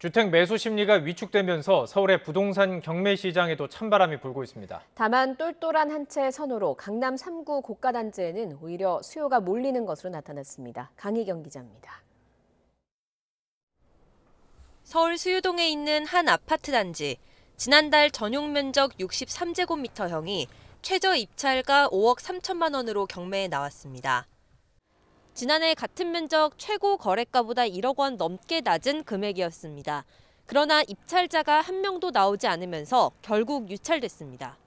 주택 매수 심리가 위축되면서 서울의 부동산 경매 시장에도 찬바람이 불고 있습니다. 다만 똘똘한 한 채의 선호로 강남 3구 고가 단지에는 오히려 수요가 몰리는 것으로 나타났습니다. 강희경 기자입니다. 서울 수유동에 있는 한 아파트 단지. 지난달 전용 면적 63제곱미터형이 최저 입찰가 5억 3천만 원으로 경매에 나왔습니다. 지난해 같은 면적 최고 거래가보다 1억 원 넘게 낮은 금액이었습니다. 그러나 입찰자가 한 명도 나오지 않으면서 결국 유찰됐습니다.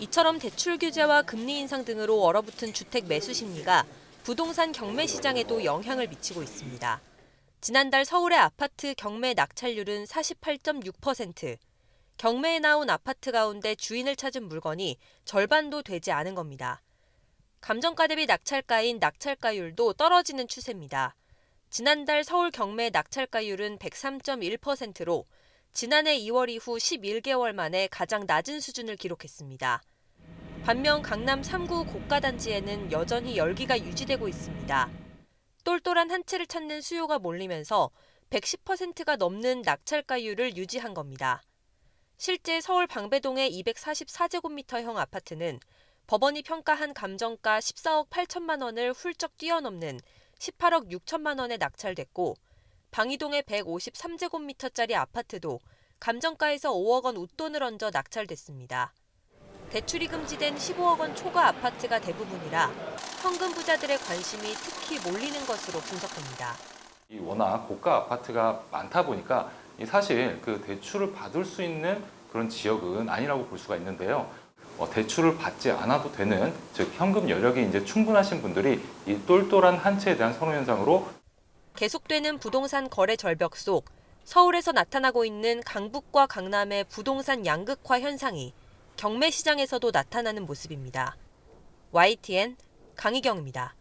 이처럼 대출 규제와 금리 인상 등으로 얼어붙은 주택 매수 심리가 부동산 경매 시장에도 영향을 미치고 있습니다. 지난달 서울의 아파트 경매 낙찰률은 48.6%. 경매에 나온 아파트 가운데 주인을 찾은 물건이 절반도 되지 않은 겁니다. 감정가 대비 낙찰가인 낙찰가율도 떨어지는 추세입니다. 지난달 서울 경매 낙찰가율은 103.1%로 지난해 2월 이후 11개월 만에 가장 낮은 수준을 기록했습니다. 반면 강남 3구 고가 단지에는 여전히 열기가 유지되고 있습니다. 똘똘한 한 채를 찾는 수요가 몰리면서 110%가 넘는 낙찰가율을 유지한 겁니다. 실제 서울 방배동의 244제곱미터형 아파트는 법원이 평가한 감정가 14억 8천만 원을 훌쩍 뛰어넘는 18억 6천만 원에 낙찰됐고, 방이동의 153제곱미터짜리 아파트도 감정가에서 5억 원 웃돈을 얹어 낙찰됐습니다. 대출이 금지된 15억 원 초과 아파트가 대부분이라 현금 부자들의 관심이 특히 몰리는 것으로 분석됩니다. 워낙 고가 아파트가 많다 보니까 사실 그 대출을 받을 수 있는 그런 지역은 아니라고 볼 수가 있는데요. 대출을 받지 않아도 되는, 즉 현금 여력이 이제 충분하신 분들이 이 똘똘한 한 채에 대한 선호 현상으로 계속되는 부동산 거래 절벽 속 서울에서 나타나고 있는 강북과 강남의 부동산 양극화 현상이 경매 시장에서도 나타나는 모습입니다. YTN 강희경입니다.